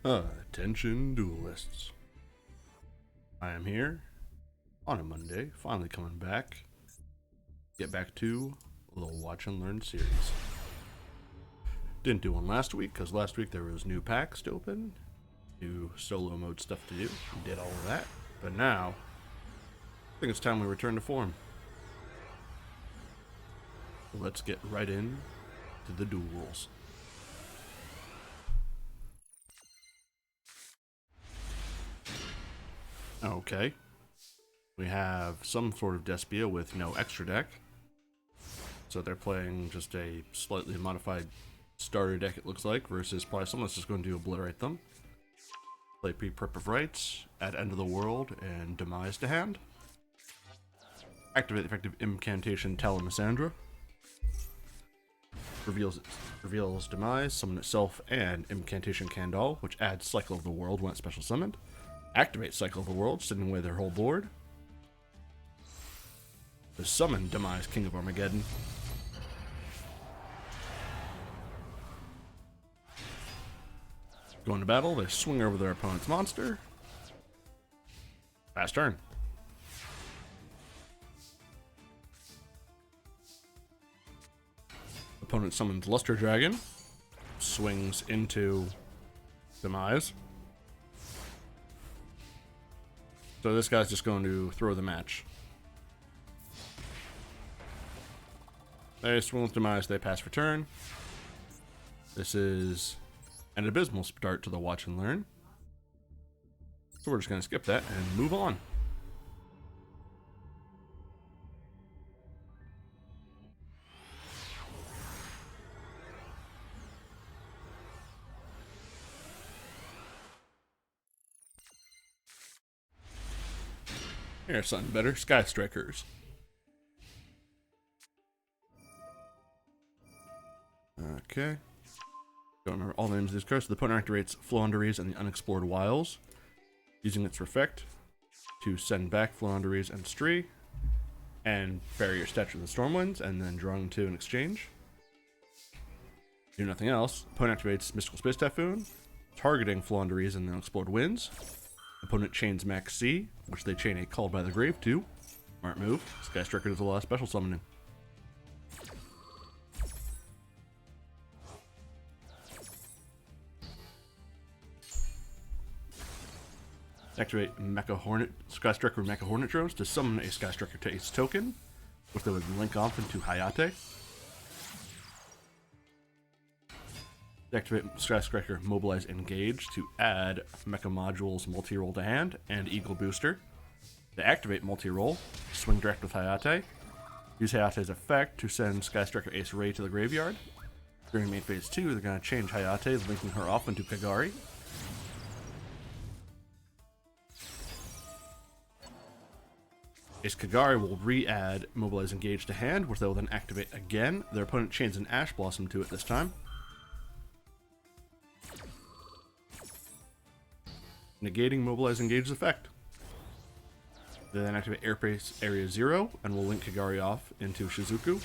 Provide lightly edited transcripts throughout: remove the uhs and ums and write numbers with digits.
Attention duelists. I am here on a Monday, finally coming back. Get back to the Watch and Learn series. Didn't do one last week because last week there was new packs to open, new solo mode stuff to do. We did all of that, but now I think it's time we return to form. Let's get right in to the duels. Okay. We have some sort of Despia with no extra deck. So they're playing just a slightly modified starter deck, it looks like, versus probably someone that's just going to obliterate them. Play Pre-Prep of Rites, add End of the World, and Demise to hand. Activate the effective Incantation Talamissandra. Reveals Demise, summon itself, and Incantation Candle, which adds Cycle of the World when it's special summoned. Activate Cycle of the World, sending away their whole board. To summon Demise, King of Armageddon. Going to battle, they swing over their opponent's monster. Fast turn. Opponent summons Luster Dragon. Swings into Demise. So this guy's just going to throw the match. They swing with Demise, they pass for turn. This is an abysmal start to the Watch and Learn. So we're just going to skip that and move on. Here's something better. Sky Strikers. Okay. Don't remember all the names of these cards. So the opponent activates Floowandereeze and the Unexplored Wilds, using its effect to send back Floowandereeze and Stree, and bury your Statue of the Stormwinds, and then drawing 2 in exchange. Do nothing else. Opponent activates Mystical Space Typhoon, targeting Floowandereeze and the Unexplored Winds. Opponent chains Max C, which they chain a Called by the Grave to. Smart move. Sky Striker does a lot of special summoning. Activate Sky Striker Mecha Hornet drones to summon a Sky Striker to its token, which they would link off into Hayate. Activate Sky Striker Mobilize Engage to add Mecha Modules Multi-Roll to hand and Eagle Booster. They activate Multi-Roll, swing direct with Hayate. Use Hayate's effect to send Sky Striker Ace Ray to the graveyard. During main phase 2, they're going to change Hayate, linking her off into Kagari. Ace Kagari will re-add Mobilize Engage to hand, which they will then activate again. Their opponent chains an Ash Blossom to it this time. Negating Mobilize Engage's effect. They then activate Airspace Area 0 and will link Kagari off into Shizuku.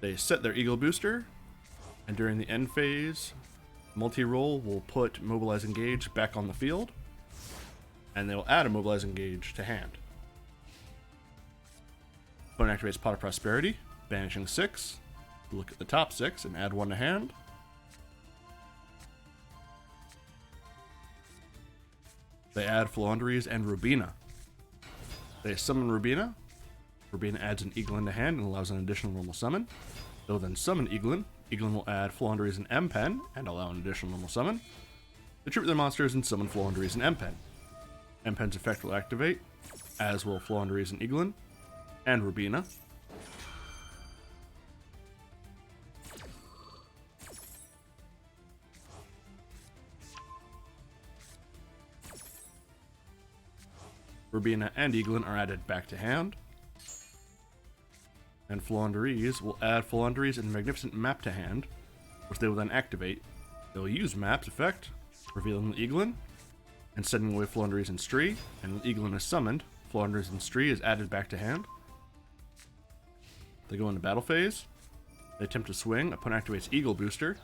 They set their Eagle Booster, and during the end phase, Multi-Roll will put Mobilize Engage back on the field, and they will add a Mobilize Engage to hand. Opponent activates Pot of Prosperity, banishing 6. Look at the top 6 and add 1 to hand. They add Floowandereeze and Rubina. They summon Rubina. Rubina adds an Eaglin to hand and allows an additional normal summon. They'll then summon Eaglin. Eaglin will add Floowandereeze and M-Pen and allow an additional normal summon. They tribute their monsters and summon Floowandereeze and M-Pen. M-Pen's effect will activate, as will Floowandereeze and Eaglin, and Rubina. Rubina and Eaglin are added back to hand. And Floowandereeze will add Floowandereeze and Magnificent Map to hand, which they will then activate. They will use Map's effect, revealing the Eaglin, and sending away Floowandereeze and Stree. And when Eaglin is summoned, Floowandereeze and Stree is added back to hand. They go into battle phase. They attempt to swing. Opponent activates Eagle Booster.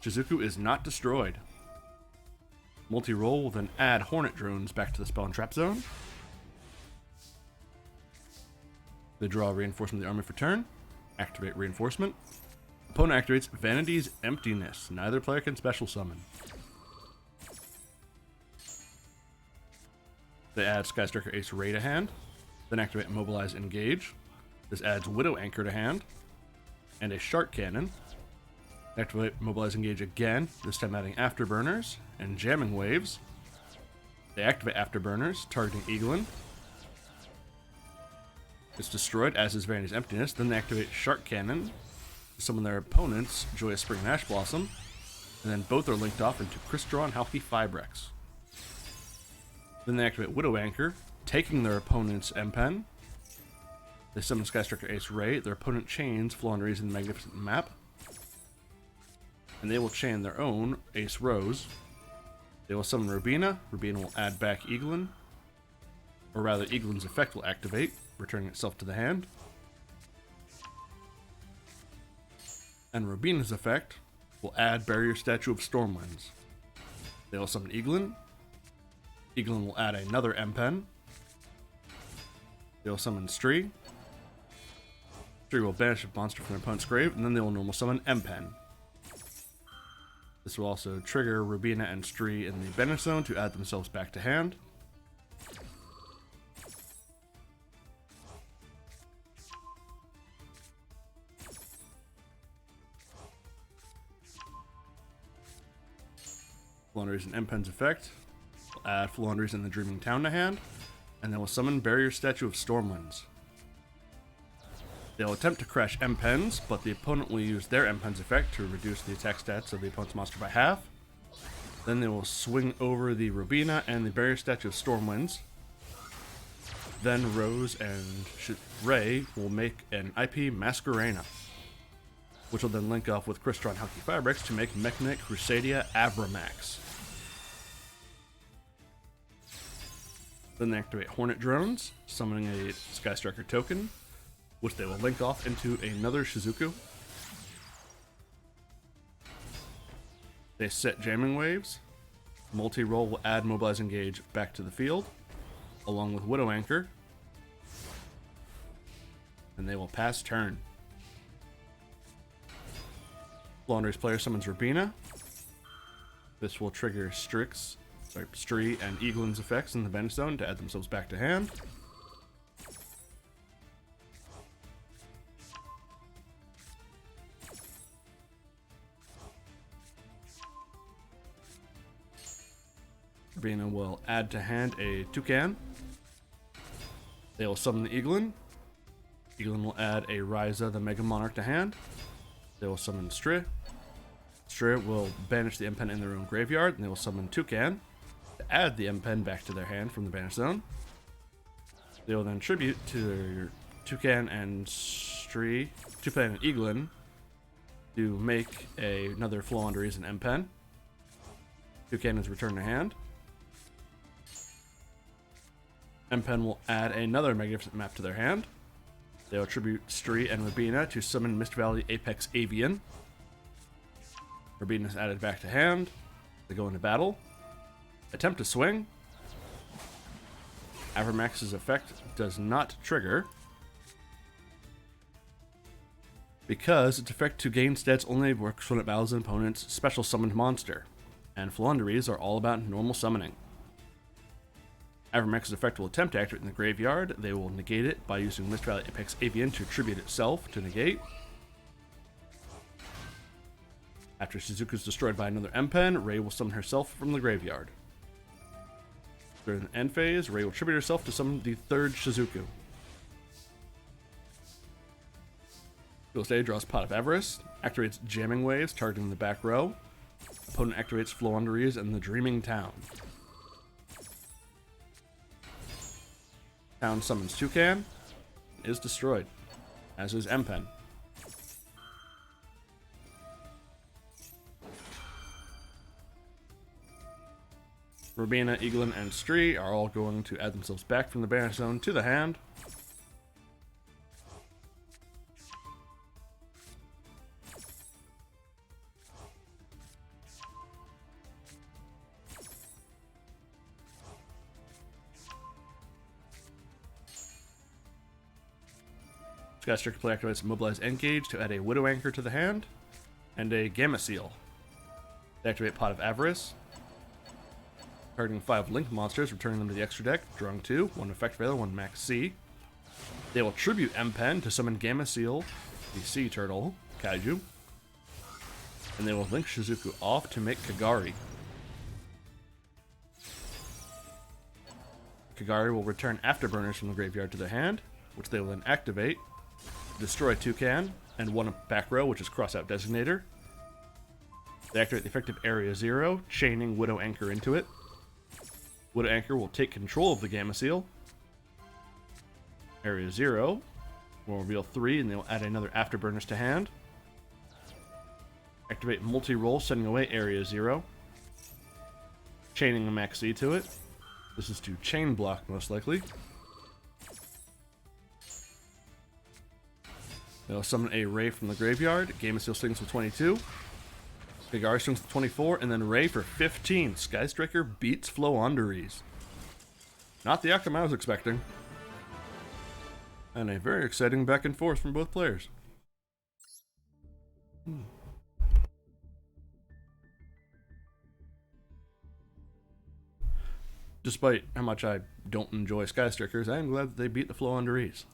Shizuku is not destroyed. Multi-roll will then add Hornet Drones back to the spell and trap zone. They draw Reinforcement of the Army for turn. Activate Reinforcement. Opponent activates Vanity's Emptiness. Neither player can special summon. They add Skystriker Ace Ray to hand. Then activate Mobilize Engage. This adds Widow Anchor to hand. And a Shark Cannon. Activate Mobilize Engage again, this time adding Afterburners and Jamming Waves. They activate Afterburners, targeting Eaglin. It's destroyed, as is Vanity's Emptiness. Then they activate Shark Cannon to summon their opponent's Joyous Spring and Ash Blossom. And then both are linked off into Crystal and Halki Fibrex. Then they activate Widow Anchor, taking their opponent's M-Pen. They summon Skystriker Ace Ray. Their opponent chains Flaunderies in the Magnificent Map. And they will chain their own Ace Rose. They will summon Rubina. Rubina will add back Eaglin. Or rather, Eaglin's effect will activate, returning itself to the hand. And Rubina's effect will add Barrier Statue of Stormwinds. They will summon Eaglin. Eaglin will add another M-Pen. They will summon Stree. Stree will banish a monster from their opponent's grave, and then they will normal summon M-Pen. This will also trigger Rubina and Stree in the banish zone to add themselves back to hand. Flaunderies and M-Pen's effect will add Flaunderies in the Dreaming Town to hand, and then will summon Barrier Statue of Stormwinds. They'll attempt to crash M-Pens, but the opponent will use their M-Pen's effect to reduce the attack stats of the opponent's monster by half. Then they will swing over the Rubina and the Barrier Statue of Stormwinds. Then Rose and Ray will make an IP Masquerena, which will then link off with Crystron Halki Fibrex to make Mechanic Crusadia Abramax. Then they activate Hornet Drones, summoning a Skystriker token, which they will link off into another Shizuku. They set Jamming Waves. Multi-roll will add Mobilize Engage back to the field, along with Widow Anchor. And they will pass turn. Flaunderies player summons Rubina. This will trigger Stree and Eaglin's effects in the bench zone to add themselves back to hand. Rubina will add to hand a Toucan. They will summon the Eaglin. Eaglin will add a Ryza the Mega Monarch to hand. They will summon Strih. Strih will banish the M-Pen in their own graveyard, and they will summon Toucan to add the M-Pen back to their hand from the banish zone. They will then tribute to their Toucan and Strih, Toucan and Eaglin to make another Flaunderies and M-Pen. Toucan is returned to hand. M-Pen will add another Magnificent Map to their hand. They will tribute Stree and Rubina to summon Mist Valley Apex Avian. Rubina is added back to hand. They go into battle. Attempt to swing. Avramax's effect does not trigger, because its effect to gain stats only works when it battles an opponent's special summoned monster, and Flaunderies are all about normal summoning. Avramax's effect will attempt to activate in the graveyard. They will negate it by using Mist Valley Apex Avian to tribute itself to negate. After Shizuku is destroyed by another M-Pen, Ray will summon herself from the graveyard. During the end phase, Ray will tribute herself to summon the third Shizuku. Duel stage draws Pot of Avarice, activates Jamming Waves, targeting the back row. Opponent activates Flaunderies and the Dreaming Town. Town summons Toucan, and is destroyed, as is M-Pen. Rubina, Eaglin, and Stree are all going to add themselves back from the banish zone to the hand. Skystriker play activates Mobilize Engage to add a Widow Anchor to the hand, and a Gamma Seal. They activate Pot of Avarice, targeting 5 Link monsters, returning them to the extra deck, drawing 2, 1 Effect Veiler, 1 Max C. They will tribute M-Pen to summon Gamma Seal, the Sea Turtle, Kaiju, and they will link Shizuku off to make Kagari. Kagari will return Afterburners from the graveyard to their hand, which they will then activate, destroy Toucan, and 1 back row, which is Crossout Designator. They activate the effective Area 0, chaining Widow Anchor into it. Widow Anchor will take control of the Gamma Seal. Area 0 will reveal 3, and they will add another Afterburners to hand. Activate multi-roll, sending away Area 0. Chaining a Max C to it. This is to chain block, most likely. They'll summon a Ray from the graveyard. Gamma Seal swings for 22. Kagari swings for 24, and then Ray for 15. Skystriker beats Floowandereeze. Not the outcome I was expecting. And a very exciting back and forth from both players. Despite how much I don't enjoy Skystrikers, I am glad that they beat the Floowandereeze.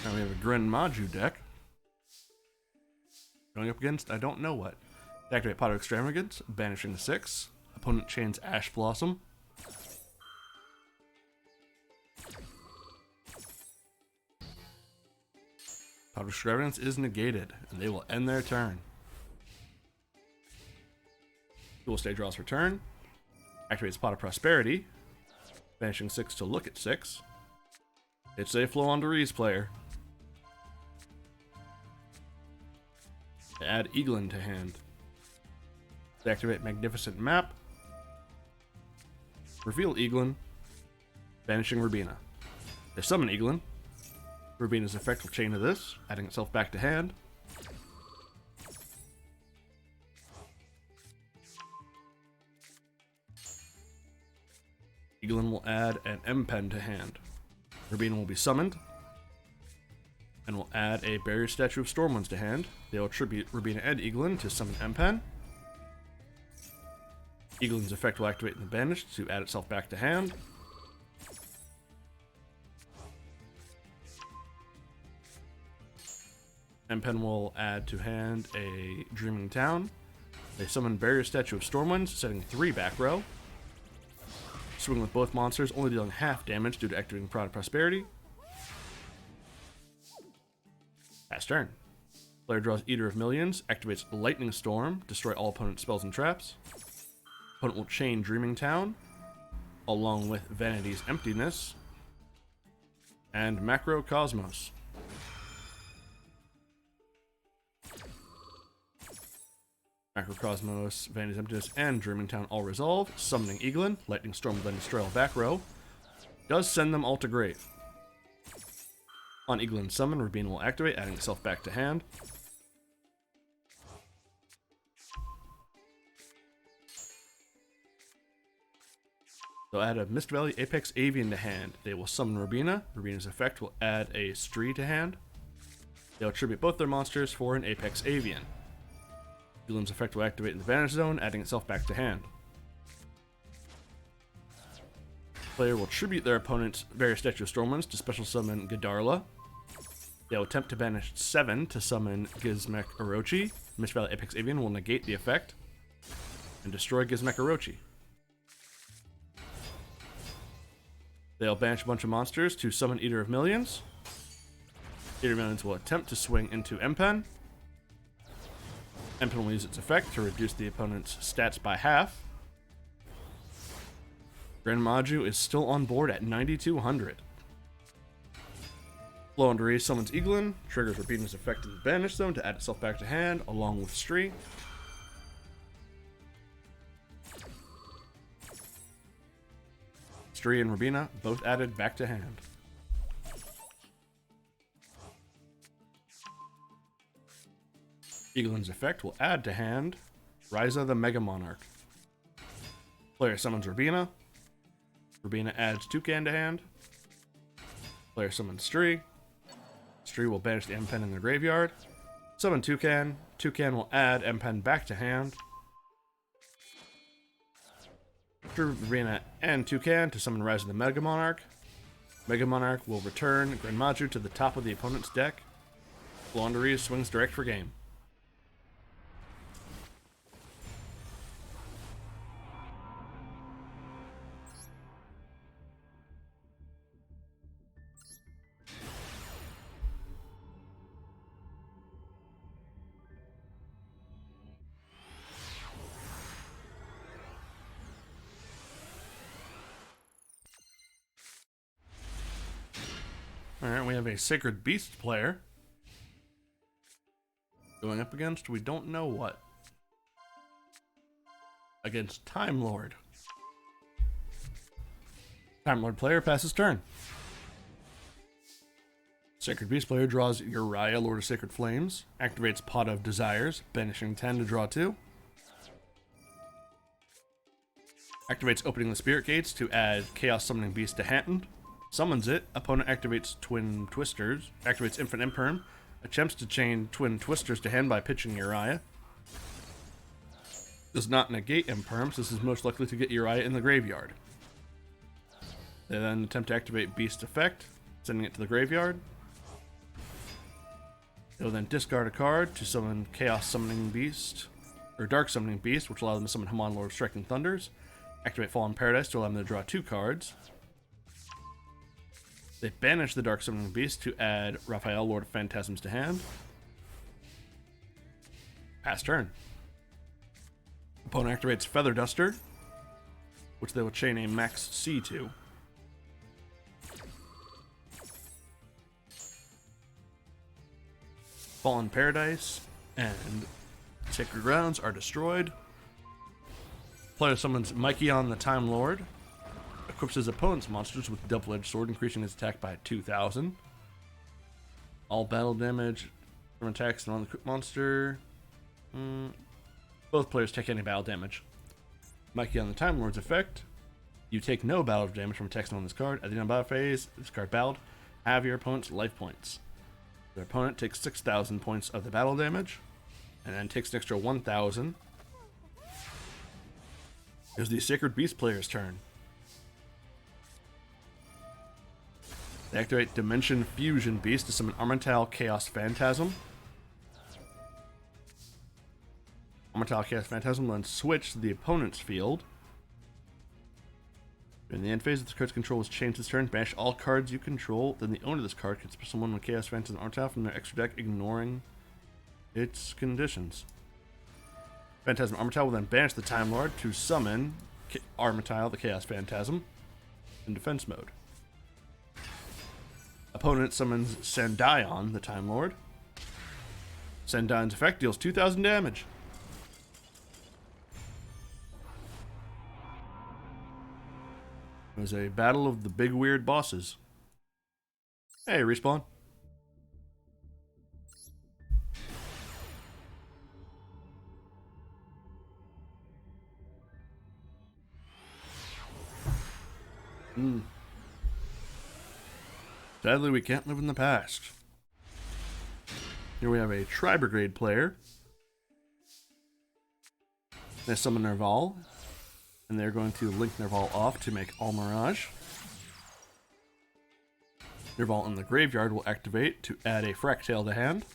Now we have a Gren Maju deck. Going up against I don't know what. Activate Pot of Extravagance, banishing 6. Opponent chains Ash Blossom. Pot of Extravagance is negated, and they will end their turn. Dual Stage draws for turn. Activates Pot of Prosperity, banishing 6 to look at 6. It's a Floowandereeze player. Add Eaglin to hand. They activate Magnificent Map. Reveal Eaglin. Banishing Rubina. They summon Eaglin. Rubina's effect will chain to this, adding itself back to hand. Eaglin will add an M-Pen to hand. Rubina will be summoned, and will add a Barrier Statue of Stormwinds to hand. They will tribute Rubina and Eaglin to summon M-Pen. Eaglin's effect will activate in the banished to add itself back to hand. M-Pen will add to hand a Dreaming Town. They summon Barrier Statue of Stormwinds, setting 3 back row. Swing with both monsters, only dealing half damage due to activating Pot of Prosperity. Pass turn. Player draws Eater of Millions, activates Lightning Storm, destroy all opponent's spells and traps. Opponent will chain Dreaming Town, along with Vanity's Emptiness, and Macrocosmos. Macrocosmos, Vanity's Emptiness, and Dreaming Town all resolve, summoning Eaglin. Lightning Storm will then destroy all back row. Does send them all to grave. On Eaglin's summon, Rubina will activate, adding itself back to hand. They'll add a Mist Valley Apex Avian to hand. They will summon Rubina. Rubina's effect will add a Stree to hand. They'll tribute both their monsters for an Apex Avian. Eaglin's effect will activate in the Vanish Zone, adding itself back to hand. Player will tribute their opponent's Barrier Statue of Stormwinds to special summon Godarla. They'll attempt to banish 7 to summon Gizmek Orochi. Mist Valley Apex Avian will negate the effect and destroy Gizmek Orochi. They'll banish a bunch of monsters to summon Eater of Millions. Eater of Millions will attempt to swing into M-Pen. M-Pen will use its effect to reduce the opponent's stats by half. Gren Maju is still on board at 9,200. Floowandereeze summons Eaglin, triggers Rubina's effect in the Banish Zone to add itself back to hand, along with Stree. Stree and Rubina both added back to hand. Eaglin's effect will add to hand Ryza the Mega Monarch. Player summons Rubina. Rubina adds Toucan to hand. Player summons Stree. Stree will banish the M-Pen in the graveyard. Summon Toucan. Toucan will add M-Pen back to hand. After Rubina and Toucan to summon Rise of the Mega Monarch. Mega Monarch will return Grenmaju to the top of the opponent's deck. Floowandereeze swings direct for game. Alright, we have a Sacred Beast player going up against we don't know what. Against Time Lord. Time Lord player passes turn. Sacred Beast player draws Uriah, Lord of Sacred Flames, activates Pot of Desires, banishing 10 to draw 2. Activates Opening the Spirit Gates to add Chaos Summoning Beast to hand. Summons it. Opponent activates Twin Twisters. Activates Infinite Imperm. Attempts to chain Twin Twisters to hand by pitching Uriah. Does not negate Imperm, so this is most likely to get Uriah in the graveyard. They then attempt to activate Beast Effect, sending it to the graveyard. They will then discard a card to summon Chaos Summoning Beast, or Dark Summoning Beast, which allows them to summon Hamon, Lord of Striking Thunders. Activate Fallen Paradise to allow them to draw 2 cards. They banish the Dark Summoning Beast to add Raphael, Lord of Phantasms to hand. Pass turn. Opponent activates Feather Duster, which they will chain a max C to. Fallen Paradise and Sacred Grounds are destroyed. Player summons Mykion the Time Lord. Equips his opponent's monsters with Double-Edged Sword, increasing his attack by 2,000. All battle damage from attacks on the monster. Both players take any battle damage. Mykion the Time Lord's effect. You take no battle damage from attacks on this card. At the end of battle phase, this card battled. Have your opponent's life points. Their opponent takes 6,000 points of the battle damage, and then takes an extra 1,000. It was the Sacred Beast player's turn. They activate Dimension Fusion Beast to summon Armental Chaos Phantasm. Armental Chaos Phantasm will then switch to the opponent's field. In the end phase, if the card's control is changed this turn, banish all cards you control. Then the owner of this card can summon with Chaos Phantasm Armental from their extra deck, ignoring its conditions. Phantasm Armental will then banish the Time Lord to summon Armental, the Chaos Phantasm, in defense mode. Opponent summons Sandion, the Time Lord. Sandion's effect deals 2,000 damage. It was a battle of the big weird bosses. Hey, respawn. Sadly, we can't live in the past. Here we have a Tri-Brigade player. They summon Nerval, and they're going to link Nerval off to make Almirage. Nerval in the graveyard will activate to add a Fractale to hand.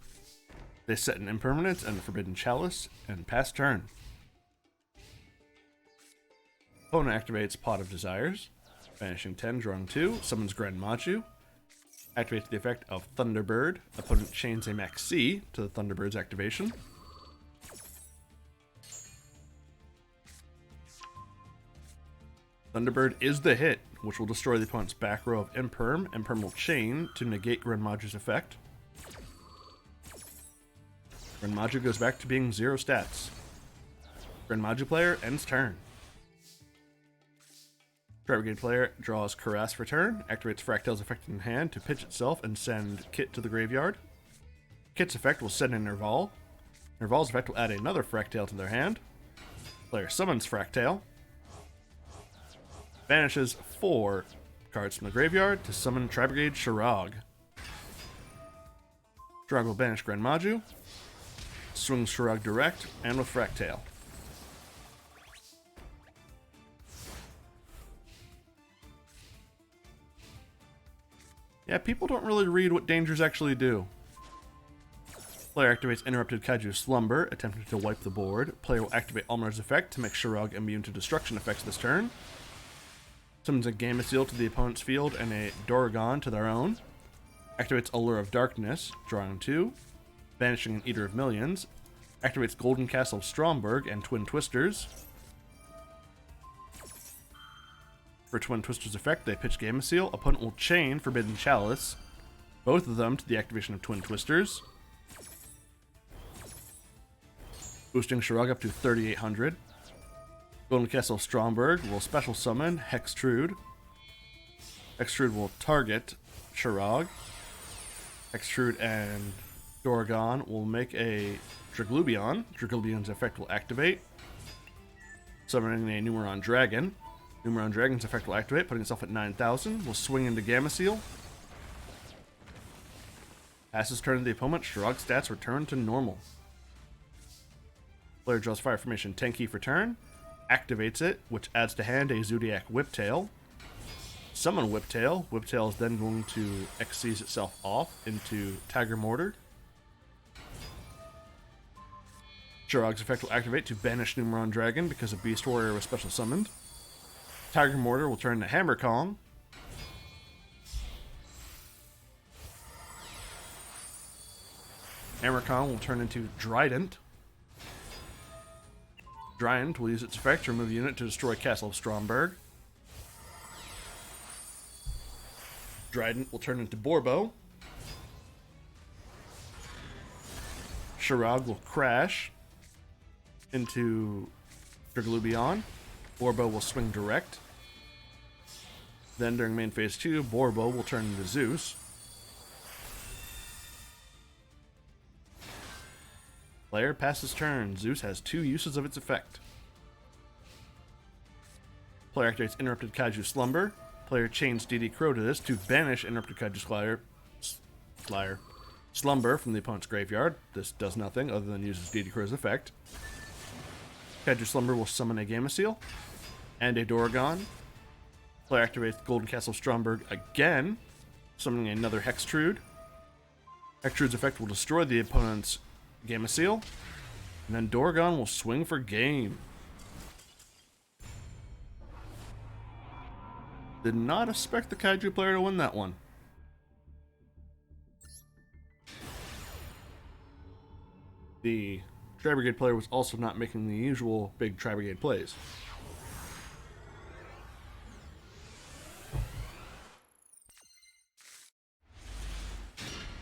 They set an Impermanence and a Forbidden Chalice, and pass turn. Opponent activates Pot of Desires, banishing 10, drawing 2, summons Grenmaju. Activates the effect of Thunderbird. Opponent chains a max C to the Thunderbird's activation. Thunderbird is the hit, which will destroy the opponent's back row of Imperm. Imperm will chain to negate Grenmaju's effect. Grenmaju goes back to being 0 stats. Grenmaju player ends turn. Tri-Brigade player draws Caress for turn, activates Fractale's effect in hand to pitch itself and send Kit to the graveyard. Kit's effect will send in Nerval. Nerval's effect will add another Fractale to their hand. Player summons Fractale. Banishes 4 cards from the graveyard to summon Tri-Brigade Shirag. Shirag will banish Grand Maju. Swings Shirag direct and with Fractale. Yeah, people don't really read what dangers actually do. Player activates Interrupted Kaiju Slumber, attempting to wipe the board. Player will activate Almar's effect to make Shirag immune to destruction effects this turn. Summons a Gameciel to the opponent's field and a Doragon to their own. Activates Allure of Darkness, drawing 2. Banishing an Eater of Millions. Activates Golden Castle of Stromberg and Twin Twisters. For Twin Twisters' effect, they pitch Gameciel. Opponent will chain Forbidden Chalice, both of them to the activation of Twin Twisters. Boosting Shirag up to 3,800. Golden Castle of Stromberg will special summon Hextrude. Hextrude will target Shirag. Hextrude and Doragon will make a Draglubion. Draglubion's effect will activate, summoning a Numeron Dragon. Numeron Dragon's effect will activate, putting itself at 9,000. Will swing into Gameciel. Passes turn to the opponent. Shirag's stats return to normal. Player draws Fire Formation Tenki for turn. Activates it, which adds to hand a Zodiac Whiptail. Summon Whiptail. Whiptail is then going to Xyz itself off into Tiger Mortar. Shirag's effect will activate to banish Numeron Dragon because a Beast Warrior was special summoned. Tiger Mortar will turn to Hammer Kong. Hammer Kong will turn into Drident. Drident will use its effect to remove a unit to destroy Castle of Stromberg. Drident will turn into Borbo. Shirag will crash into Draglubion. Borbo will swing direct. Then during main phase 2, Borbo will turn into Zeus. Player passes turn. Zeus has 2 uses of its effect. Player activates Interrupted Kaiju Slumber. Player chains DD Crow to this to banish Interrupted Kaiju Slumber from the opponent's graveyard. This does nothing other than uses DD Crow's effect. Kaiju Slumber will summon a Gameciel and a Doragon. Player activates Golden Castle Stromberg again, summoning another Hextrude. Hextrude's effect will destroy the opponent's Gameciel, and then Doragon will swing for game. Did not expect the Kaiju player to win that one. The Tri-Brigade player was also not making the usual big Tri-Brigade plays.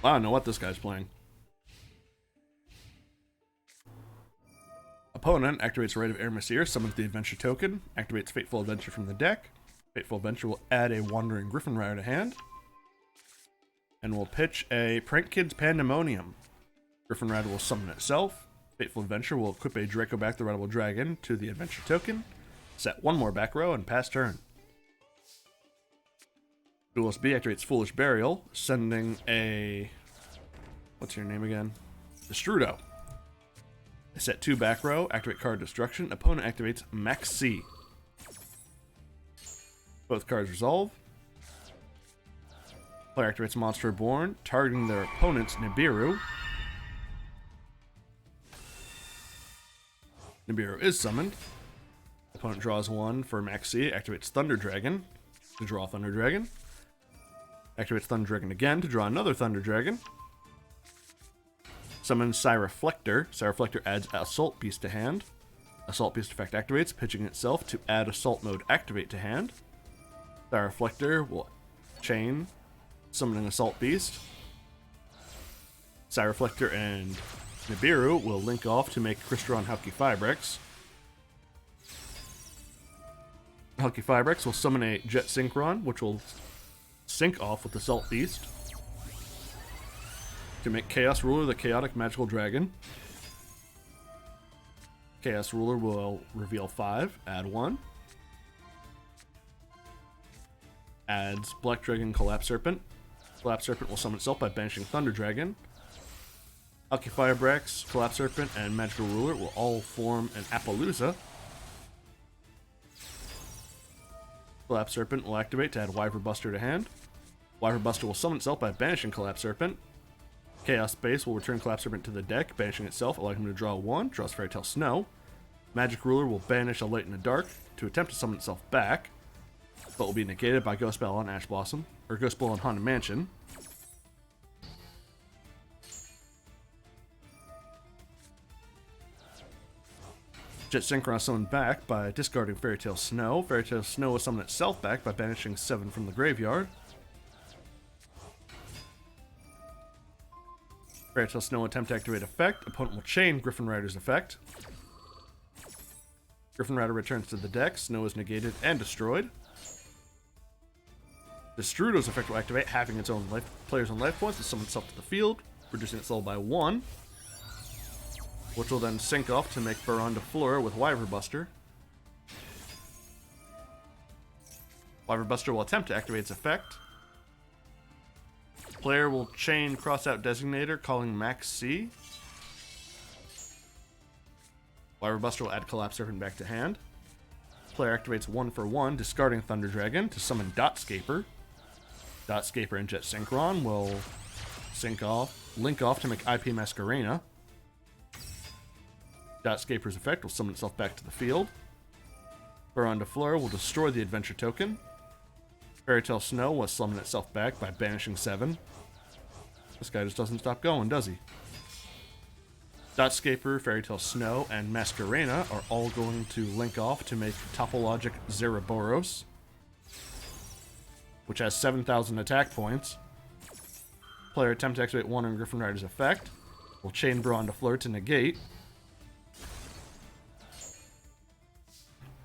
I don't know what this guy's playing. Opponent activates Rite of Eremisier, summons the Adventure token, activates Fateful Adventure from the deck. Fateful Adventure will add a Wandering Griffin Rider to hand, and will pitch a Prank Kids Pandemonium. Griffin Rider will summon itself. Fateful Adventure will equip a Dracoback the Rideable Dragon to the Adventure token, set 1 more back row, and pass turn. Duelist B activates Foolish Burial, sending a... what's your name again? Destrudo. Set 2 back row, activate card Destruction. Opponent activates Max C. Both cards resolve. Player activates Monster Reborn, targeting their opponent's Nibiru. Nibiru is summoned. Opponent draws 1 for Max C, activates Thunder Dragon to draw Thunder Dragon. Activates Thunder Dragon again to draw another Thunder Dragon. Summons Cyreflector. Cyreflector adds Assault Beast to hand. Assault Beast effect activates, pitching itself to add Assault Mode Activate to hand. Cyreflector will chain, summoning Assault Beast. Cyreflector and Nibiru will link off to make Crystron Halkifibrex. Halkifibrex will summon a Jet Synchron, which will sync off with Assault Beast to make Chaos Ruler the Chaotic Magical Dragon. Chaos Ruler will reveal 5, add 1. Adds Black Dragon, Collapse Serpent. Collapse Serpent will summon itself by banishing Thunder Dragon. Alki Firebrax, Collapse Serpent, and Magical Ruler will all form an Appaloosa. Collapse Serpent will activate to add Wyver Buster to hand. Wyver Buster will summon itself by banishing Collapse Serpent. Chaos Space will return Collapse Serpent to the deck, banishing itself, allowing him to draw 1, draws Fairy Tale Snow. Magic Ruler will banish a Light in the Dark to attempt to summon itself back, but will be negated by Ghost Bell on Ash Blossom, or Ghost Bell on Haunted Mansion. Jet Synchron summoned back by discarding Fairy Tale Snow. Fairy Tale Snow will summon itself back by banishing 7 from the graveyard. Fairy Tale Snow attempt to activate effect. Opponent will chain Griffin Rider's effect. Griffin Rider returns to the deck. Snow is negated and destroyed. Destrudo's effect will activate, having its own player's own life points to summon itself to the field, reducing its level by 1. Which will then sync off to make Baron de Fleur with Wyver Buster. Wyver Buster will attempt to activate its effect. Player will chain Crossout Designator, calling Max C. Wyver Buster will add Collapse Serpent back to hand. Player activates 1 for 1, discarding Thunder Dragon to summon Dotscaper. Dotscaper and Jet Synchron will link off to make IP Masquerena. Dotscaper's effect will summon itself back to the field. Baron de Fleur will destroy the adventure token. Fairy Tale Snow will summon itself back by banishing 7. This guy just doesn't stop going, does he? Dotscaper, Fairy Tale Snow, and Masquerena are all going to link off to make Topologic Zeraboros, which has 7,000 attack points. Player attempt to activate 1 on Griffin Rider's effect. Will chain Baron de Fleur to negate.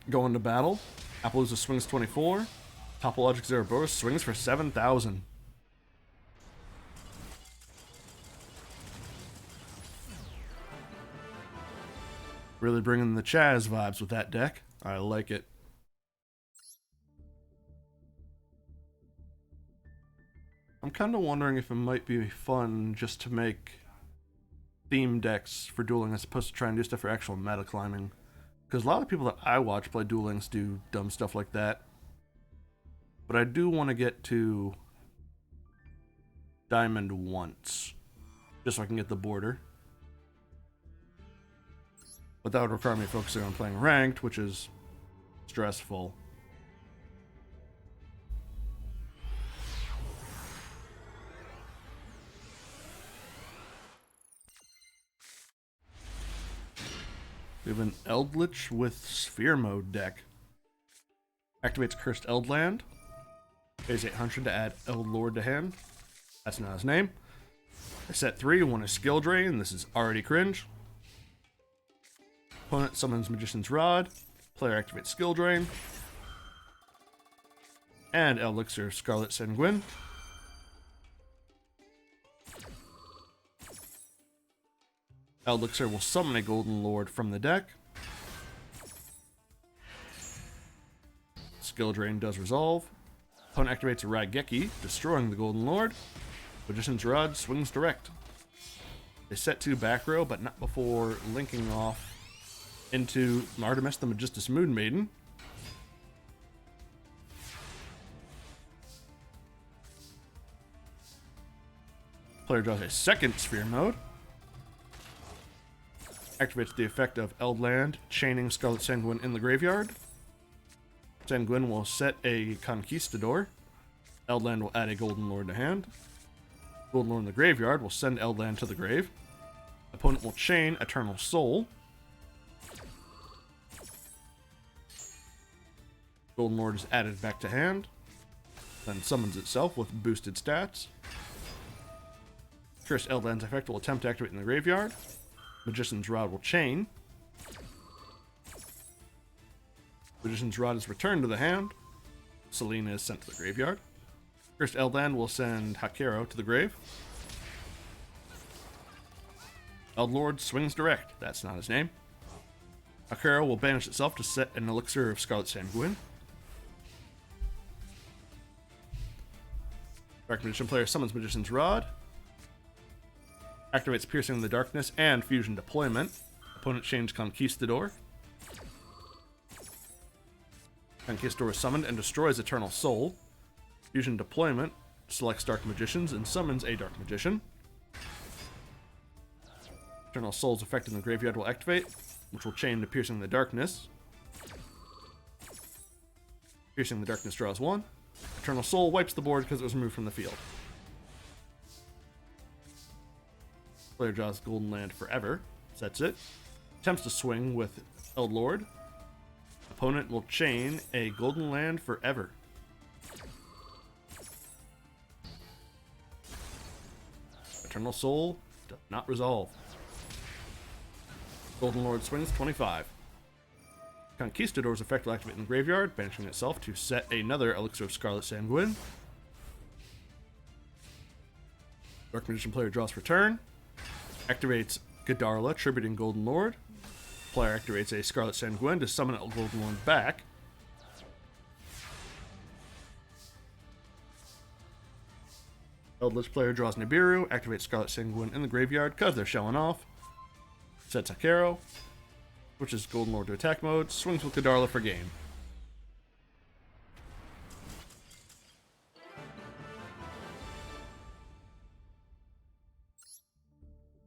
Go into battle. Appaloosa swings 24. Topologic Zeraboros swings for 7,000. Really bringing the Chaz vibes with that deck. I like it. I'm kind of wondering if it might be fun just to make theme decks for dueling as opposed to try and do stuff for actual meta climbing. Because a lot of people that I watch play Duel Links do dumb stuff like that. But I do want to get to Diamond once, just so I can get the border. But that would require me focusing on playing ranked, which is stressful. We have an Eldritch with Sphere Mode deck. Activates Cursed Eldland. Pays 800 to add Eldlord to hand. That's not his name. I set 3, 1 is Skill Drain. This is already cringe. Opponent summons Magician's Rod. Player activates Skill Drain. And Elixir Scarlet Sanguine. Elixir will summon a Golden Lord from the deck. Skill Drain does resolve. Opponent activates a Raigeki, destroying the Golden Lord. Magician's Rod swings direct. They set 2 back row, but not before linking off into Artemis the Magistus Moon Maiden. Player draws a second Sphere Mode. Activates the effect of Eldland, chaining Scarlet Sanguine in the graveyard. Sanguine will set a Conquistador. Eldland will add a Golden Lord to hand. Golden Lord in the graveyard will send Eldland to the grave. Opponent will chain Eternal Soul. Golden Lord is added back to hand. Then summons itself with boosted stats. Cursed Eldland's effect will attempt to activate in the graveyard. Magician's Rod will chain. Magician's Rod is returned to the hand. Selena is sent to the graveyard. Cursed Eldland will send Hakero to the grave. Eldlord swings direct. That's not his name. Akira will banish itself to set an elixir of Scarlet Sanguine. Dark Magician player summons Magician's Rod. Activates Piercing the Darkness and Fusion Deployment. Opponent change Conquistador. Conquistador is summoned and destroys Eternal Soul. Fusion Deployment selects Dark Magicians and summons a Dark Magician. Eternal Soul's effect in the graveyard will activate, which will chain to Piercing the Darkness. Piercing the Darkness draws 1. Eternal Soul wipes the board because it was removed from the field. Player draws Golden Land forever. Sets it. Attempts to swing with Eldlord. Opponent will chain a Golden Land forever. Eternal Soul does not resolve. Golden Lord swings 25. Conquistador's effect will activate in the graveyard, banishing itself to set another Elixir of Scarlet Sanguine. Dark Magician player draws for turn. Activates Godarla, tributing Golden Lord. Player activates a Scarlet Sanguine to summon a Golden Lord back. Eldritch player draws Nibiru, activates Scarlet Sanguine in the graveyard because they're showing off. Sets Akero, switches Golden Lord to attack mode, swings with Godarla for game.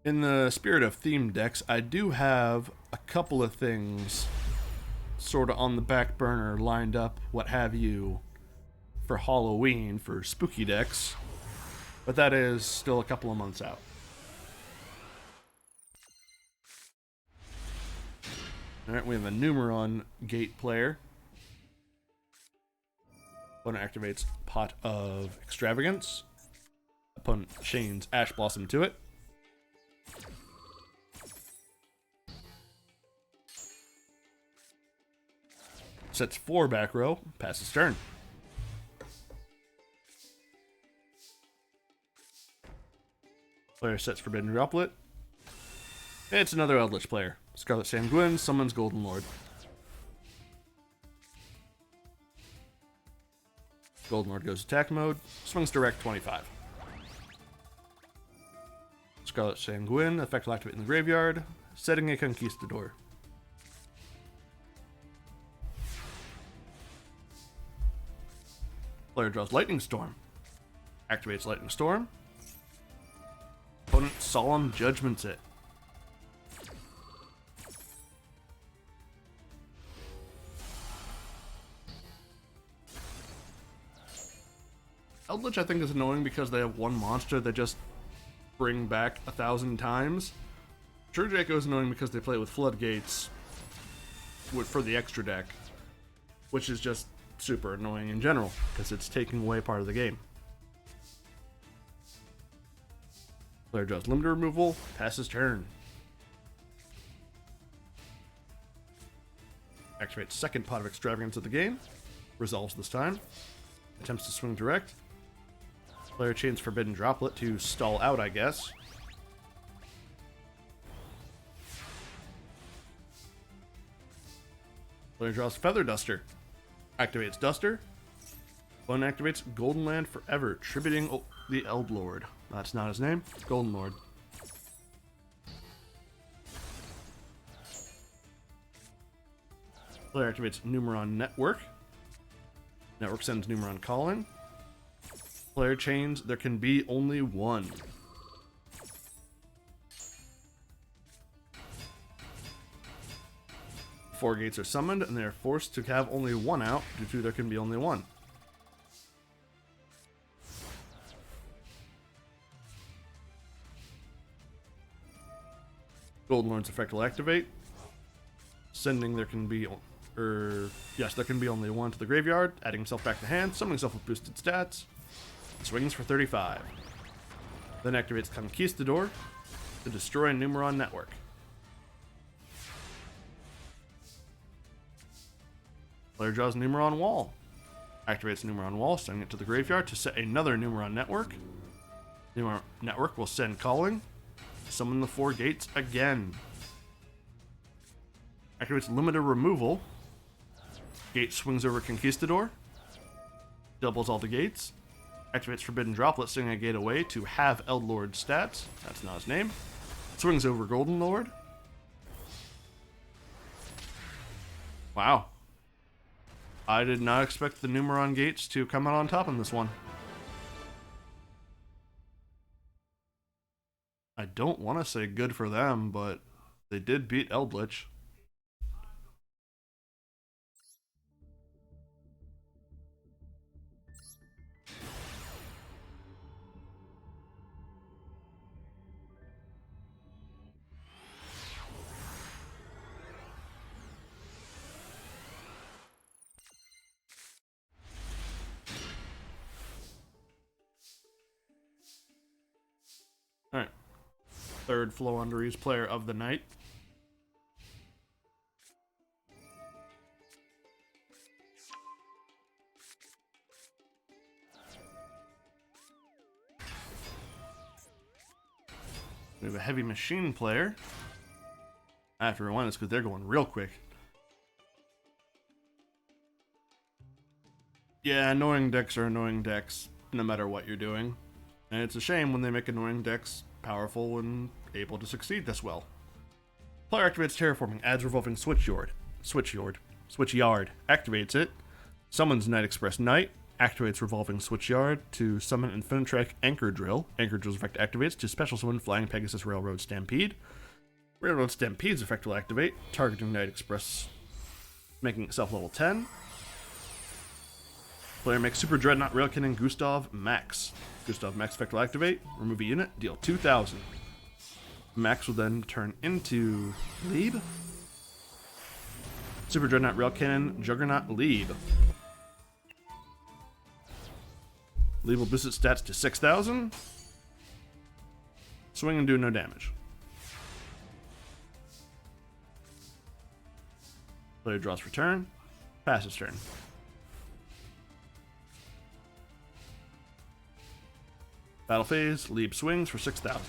In the spirit of theme decks, I do have a couple of things sort of on the back burner, lined up, what have you, for Halloween, for spooky decks, but that is still a couple of months out. Alright, we have a Numeron Gate player. Opponent activates Pot of Extravagance. Opponent chains Ash Blossom to it. Sets 4 back row, passes turn. Player sets Forbidden Droplet. It's another Eldritch player. Scarlet Sanguine summons Golden Lord. Golden Lord goes attack mode, swings direct 25. Scarlet Sanguine, effect will activate in the graveyard, setting a Conquistador. Player draws Lightning Storm. Activates Lightning Storm. Opponent Solemn Judgments it. Eldritch I think is annoying because they have one monster they just bring back 1,000 times. True Draco is annoying because they play with Floodgates for the extra deck, which is just super annoying in general because it's taking away part of the game. Player draws Limited Removal, passes turn. Activates second Pot of Extravagance of the game, resolves this time. Attempts to swing direct. Player chains Forbidden Droplet to stall out, I guess. Player draws Feather Duster. Activates Duster. Opponent activates Golden Land forever, tributing the Eldlord. That's not his name. Golden Lord. Player activates Numeron Network. Network sends Numeron calling. Player chains, there can be only one. Four gates are summoned, and they are forced to have only one out due to there can be only one. Golden Lord's effect will activate, sending there can be only one to the graveyard, adding himself back to hand, summoning himself with boosted stats, swings for 35. Then activates Conquistador to destroy Numeron Network. Player draws Numeron Wall. Activates Numeron Wall, sending it to the graveyard to set another Numeron Network. Numeron Network will send calling. Summon the four gates again. Activates limited removal. Gate swings over Conquistador. Doubles all the gates. Activates Forbidden Droplet, sending a gate away to have Eldlord stats. That's not his name. Swings over Golden Lord. Wow. I did not expect the Numeron gates to come out on top in this one. I don't want to say good for them, but they did beat Eldritch. Alright. Third Floowandereeze player of the night. We have a heavy machine player. I have to rewind this because they're going real quick. Yeah, annoying decks are annoying decks, no matter what you're doing. And it's a shame when they make annoying decks powerful and able to succeed this well. Player activates Terraforming, adds Revolving Switchyard, activates it, summons Night Express Knight, activates Revolving Switchyard to summon Infinitrack Anchor Drill. Anchor Drill's effect activates to special summon Flying Pegasus Railroad Stampede. Railroad Stampede's effect will activate, targeting Night Express, making itself level 10. Player makes Super Dreadnought Railkin and Gustav Max. Gustav Max effect will activate, remove a unit, deal 2,000. Max will then turn into Lead. Super Dreadnought Rail Cannon, Juggernaut Lead. Lead will boost its stats to 6,000. Swing and do no damage. Player draws for turn, passes turn. Battle phase, Leap swings for 6,000.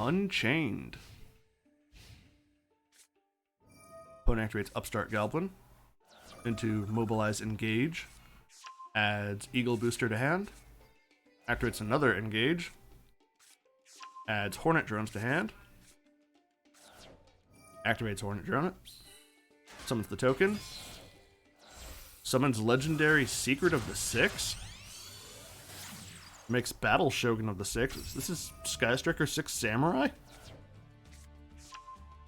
Unchained. Opponent activates Upstart Goblin into Mobilize Engage. Adds Eagle Booster to hand. Activates another Engage. Adds Hornet Drones to hand. Activates Hornet Drone. Summons the token. Summons Legendary Secret of the Six. Makes Battle Shogun of the Six. This is Skystriker 6 Samurai.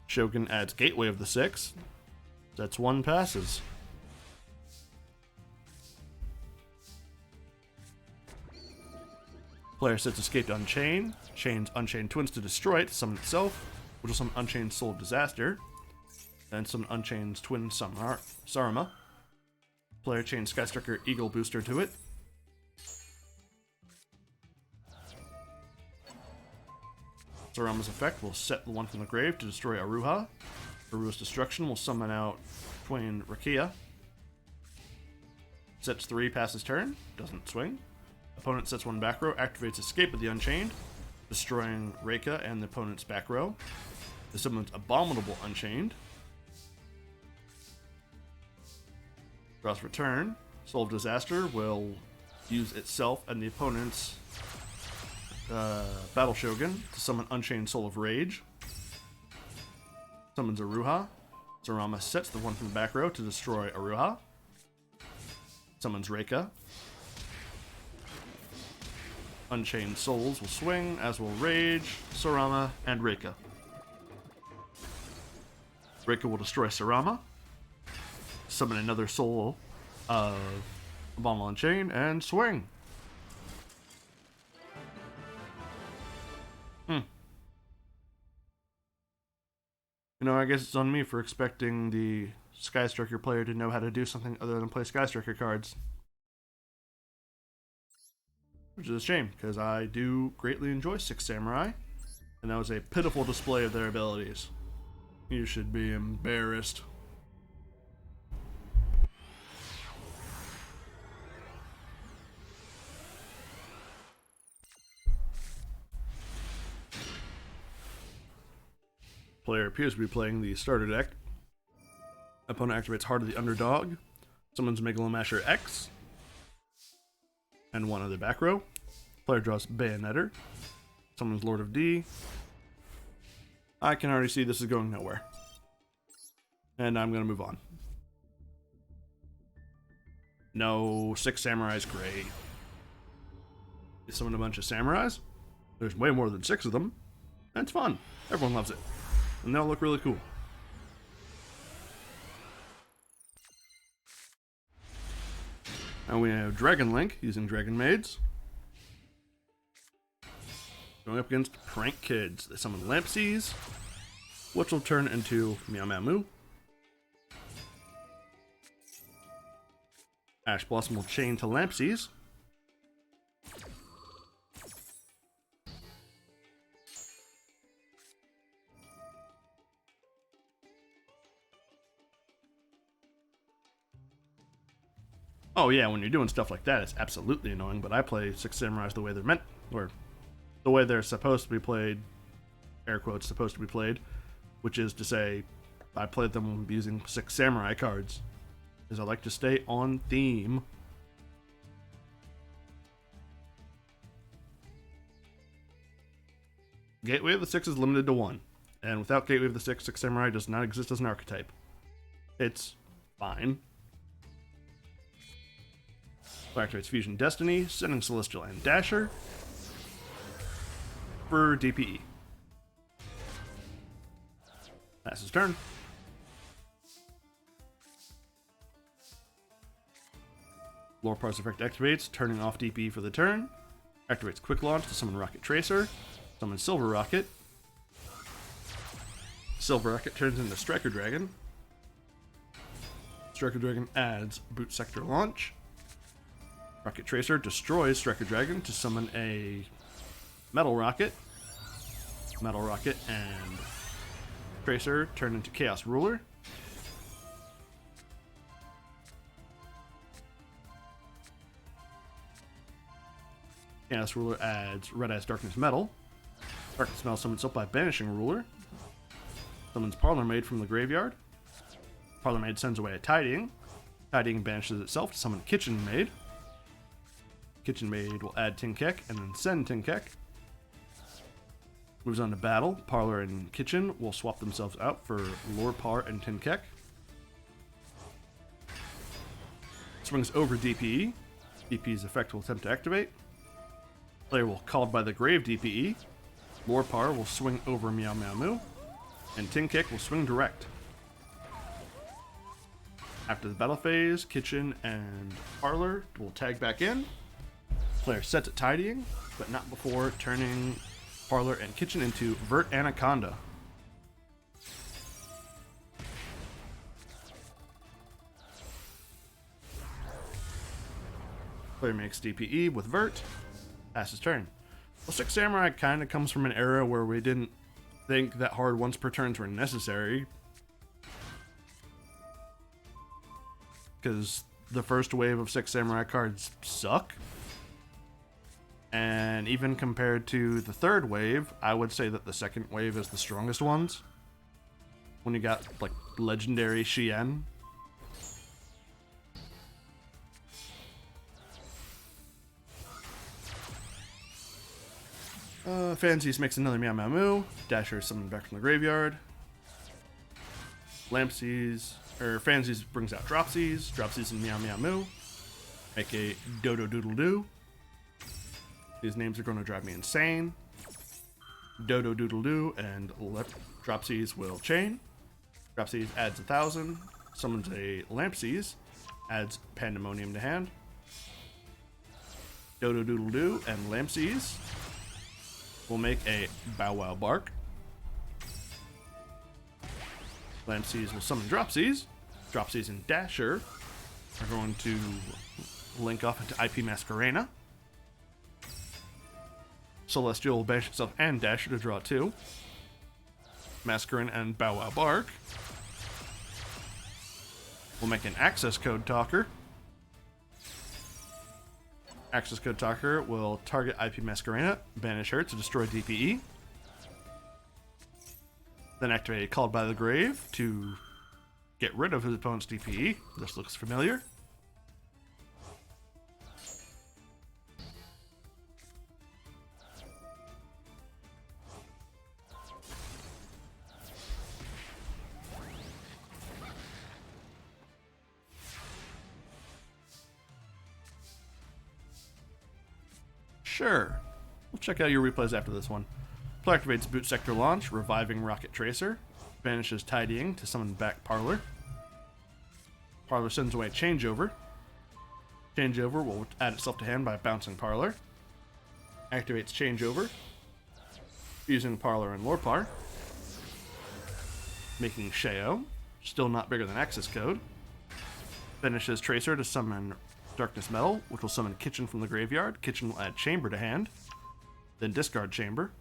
Shogun adds Gateway of the Six. That's one passes. Player sets Escape to Unchain. Chains Unchained Twins to destroy it, to summon itself, which will summon Unchained Soul of Disaster. Then summon Unchained Twin Sarama. Player chains Skystriker Eagle Booster to it. Sarama's effect will set the one from the grave to destroy Aruha. Aruha's destruction will summon out Twain Rakia. Sets 3, passes turn, doesn't swing. Opponent sets 1 back row, activates Escape of the Unchained, destroying Reika and the opponent's back row. This summons Abominable Unchained. Draws for turn. Soul of Disaster will use itself and the opponent's Battle Shogun to summon Unchained Soul of Rage. Summons Aruha. Sarama sets the one from the back row to destroy Aruha. Summons Reika. Unchained Souls will swing, as will Rage, Sarama, and Reika. Reika will destroy Sarama. Summon another Soul of Abominable Unchained, and swing. You know, I guess it's on me for expecting the Sky Striker player to know how to do something other than play Sky Striker cards. Which is a shame, because I do greatly enjoy Six Samurai, and that was a pitiful display of their abilities. You should be embarrassed. Player appears to be playing the starter deck. Opponent activates Heart of the Underdog, summons Megalomasher X, and one other back row. Player draws Bayonetter, summons Lord of D. I can already see this is going nowhere. And I'm going to move on. No, Six Samurais great. You summon a bunch of samurais. There's way more than 6 of them. And it's fun. Everyone loves it. And they'll look really cool. And we have Dragon Link using Dragon Maids. Going up against Prank Kids. They summon Lampsies, which will turn into Meow Meow Moo. Ash Blossom will chain to Lampsies. Oh yeah, when you're doing stuff like that, it's absolutely annoying, but I play Six Samurais the way they're meant, or the way they're supposed to be played, air quotes, supposed to be played, which is to say, I played them using Six Samurai cards, because I like to stay on theme. Gateway of the Six is limited to 1, and without Gateway of the Six, Six Samurai does not exist as an archetype. It's fine. Activates Fusion Destiny, sending Celestial and Dasher for DPE. That's his turn. Lore Parts effect activates, turning off DPE for the turn. Activates Quick Launch to summon Rocket Tracer. Summon Silver Rocket. Silver Rocket turns into Striker Dragon. Striker Dragon adds Boot Sector Launch. Rocket Tracer destroys Striker Dragon to summon a Metal Rocket. Metal Rocket and Tracer turn into Chaos Ruler. Chaos Ruler adds Red Eyes Darkness Metal. Darkness Metal summons up by Banishing Ruler. Summons Parlor Maid from the graveyard. Parlor Maid sends away a Tidying. Tidying banishes itself to summon Kitchen Maid. Kitchen Maid will add Tinkek and then send Tinkek. Moves on to battle. Parlor and Kitchen will swap themselves out for Lore Par and Tinkek. Swings over DPE. DPE's effect will attempt to activate. Player will Called by the Grave DPE. Lore Par will swing over Meow Meow Moo. And Tinkek will swing direct. After the battle phase, Kitchen and Parlor will tag back in. Player sets at Tidying, but not before turning Parlor and Kitchen into Vert Anaconda. Player makes DPE with Vert. Passes turn. Well, Six Samurai kind of comes from an era where we didn't think that hard once per turns were necessary. Because the first wave of Six Samurai cards suck. And even compared to the third wave, I would say that the second wave is the strongest ones. When you got, like, legendary Shien. Fancies makes another Meow Meow Moo. Dasher is summoned back from the graveyard. Fancies brings out Dropsies. Dropsies and Meow Meow Moo make a Dodo Doodle Doo. These names are going to drive me insane. Dodo Doodle Doo and Dropsies will chain. Dropsies adds 1,000. Summons a Lampsies. Adds Pandemonium to hand. Dodo Doodle Doo and Lampsies will make a Bow Wow Bark. Lampsies will summon Dropsies. Dropsies and Dasher are going to link off into IP Masquerena. Celestial will banish itself and Dasher to draw 2. Masquerena and Bow Wow Bark. We'll make an Access Code Talker. Access Code Talker will target IP Masquerena, banish her to destroy DPE. Then activate Called by the Grave to get rid of his opponent's DPE. This looks familiar. Sure. We'll check out your replays after this one. Play activates Boot Sector Launch, reviving Rocket Tracer. Banishes Tidying to summon back Parlor. Parlor sends away Changeover. Changeover will add itself to hand by bouncing Parlor. Activates Changeover, fusing Parlor and Lorpar. Making Sheo, still not bigger than Access Code. Banishes Tracer to summon Darkness Metal, which will summon Kitchen from the graveyard. Kitchen will add Chamber to hand, then discard Chamber.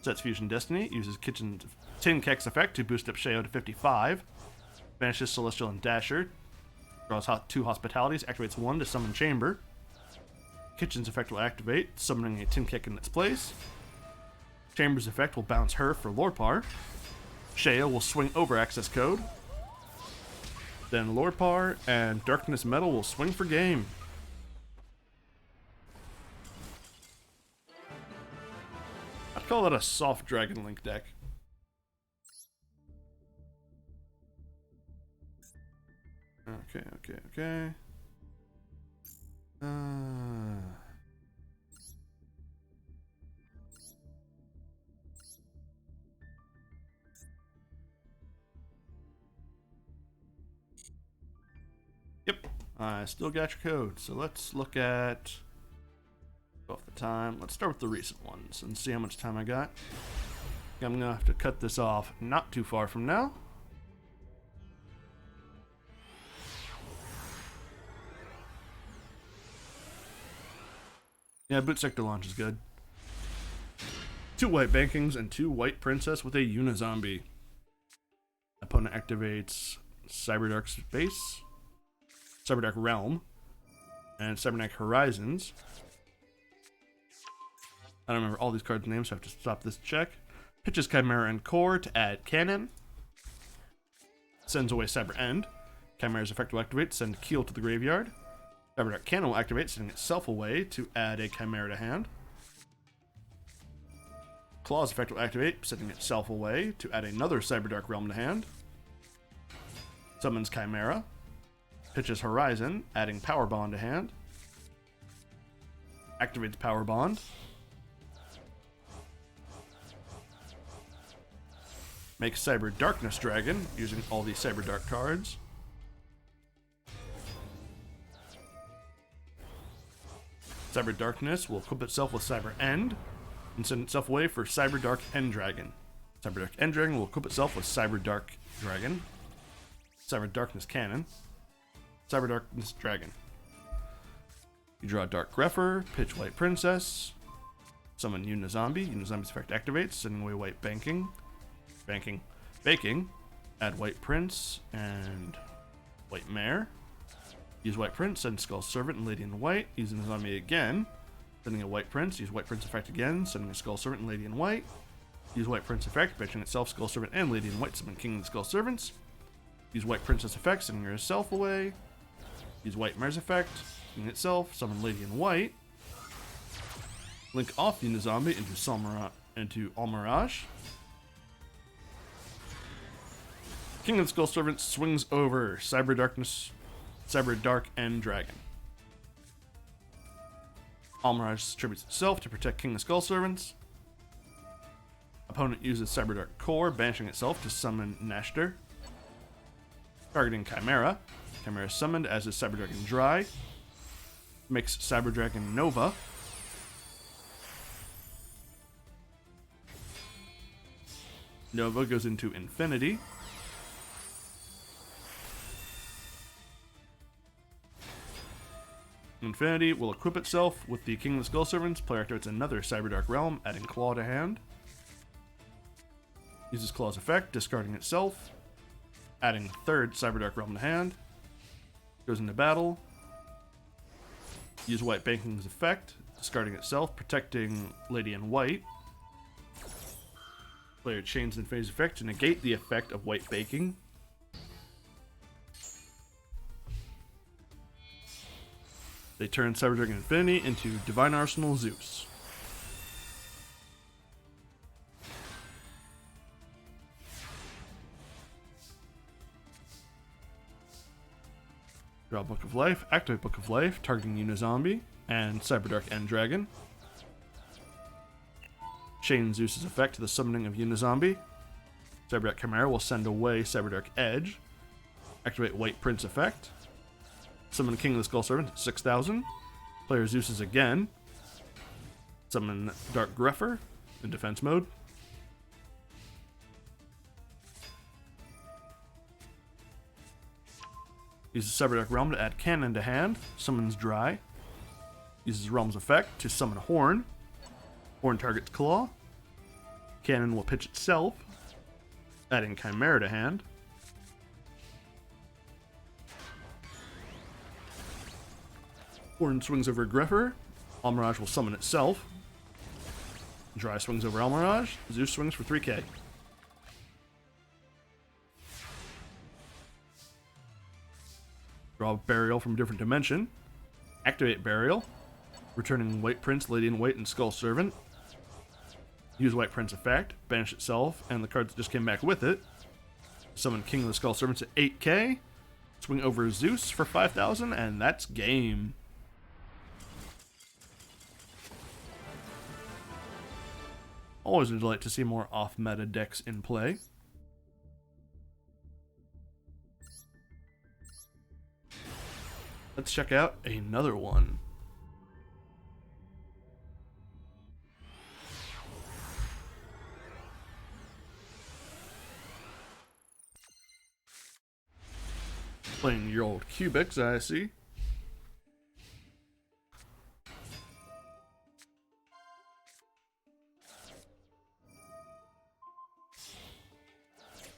Sets Fusion Destiny, uses Kitchen's Tin Kex effect to boost up Sheo to 55. Banishes Celestial and Dasher. Draws 2 Hospitalities, activates 1 to summon Chamber. Kitchen's effect will activate, summoning a Tin Keck in its place. Chamber's effect will bounce her for Lorpar. Sheo will swing over Access Code. Then Lorpar and Darkness Metal will swing for game. I'd call that a soft Dragon Link deck. Okay. Yep, I still got your code. So let's look at off the time. Let's start with the recent ones and see how much time I got. I'm gonna have to cut this off not too far from now. Yeah, Boot Sector Launch is good. 2 white Bankings and 2 white Princess with a Unizombie. Opponent activates Cyberdark Space, Cyberdark Realm, and Cyberdark Horizons. I don't remember all these cards' names, so I have to stop this check. Pitches Chimera and Core to add Cannon. Sends away Cyber End. Chimera's effect will activate, send Keel to the graveyard. Cyberdark Cannon will activate, sending itself away to add a Chimera to hand. Claw's effect will activate, sending itself away to add another Cyberdark Realm to hand. Summons Chimera. Pitches Horizon, adding Power Bond to hand. Activates Power Bond. Makes Cyber Darkness Dragon, using all the Cyber Dark cards. Cyber Darkness will equip itself with Cyber End and send itself away for Cyber Dark End Dragon. Cyber Dark End Dragon will equip itself with Cyber Dark Dragon, Cyber Darkness Cannon, Cyber Darkness Dragon. You draw Dark Grepher, pitch White Princess, summon Unizombie. Unizombie's effect activates, sending away White Baking, add White Prince and White Mare. Use White Prince, send Skull Servant and Lady in White. Use Unizombie again, sending a White Prince. Use White Prince effect again, sending a Skull Servant and Lady in White. Use White Prince effect, banishing itself, Skull Servant and Lady in White, summon King of the Skull Servants. Use White Princess effect, sending herself away. Use White Mare's effect, King itself, summon Lady in White. Link off Unizombie into Almirage. King of the Skull Servant swings over Cyber Dark End Dragon. Almirage distributes itself to protect King of the Skull Servants. Opponent uses Cyber Dark Core, banishing itself to summon Nashter. Targeting Chimera. Chimera is summoned, as is Cyber Dragon Dry. Makes Cyber Dragon Nova. Nova goes into Infinity. Infinity will equip itself with the King of the Skull Servants. Player activates another Cyberdark Realm, adding Claw to hand. Uses Claw's effect, discarding itself, adding third Cyberdark Realm to hand. Goes into battle. Use White Banking's effect, discarding itself, protecting Lady in White. Player chains Infinity's effect to negate the effect of White Baking. They turn Cyberdark Infinity into Divine Arsenal Zeus. Draw Book of Life, activate Book of Life, targeting Unizombie and Cyberdark End Dragon. Chain Zeus's effect to the summoning of Unizombie. Cyberdark Chimera will send away Cyberdark Edge. Activate White Prince effect. Summon King of the Skull Servant, 6,000. Player Zeus's again. Summon Dark Grepher in defense mode. Uses Cyberdark Realm to add Cannon to hand. Summons Dry. Uses Realm's effect to summon Horn. Horn targets Claw. Cannon will pitch itself, adding Chimera to hand. Horn swings over Grepher. Almirage will summon itself. Dry swings over Almirage. Zeus swings for 3k. Draw Burial from a different dimension. Activate Burial. Returning White Prince, Lady in White, and Skull Servant. Use White Prince effect. Banish itself and the cards that just came back with it. Summon King of the Skull Servants at 8k. Swing over Zeus for 5,000, and that's game. Always a delight to see more off-meta decks in play. Let's check out another one. Playing your old Cubics, I see.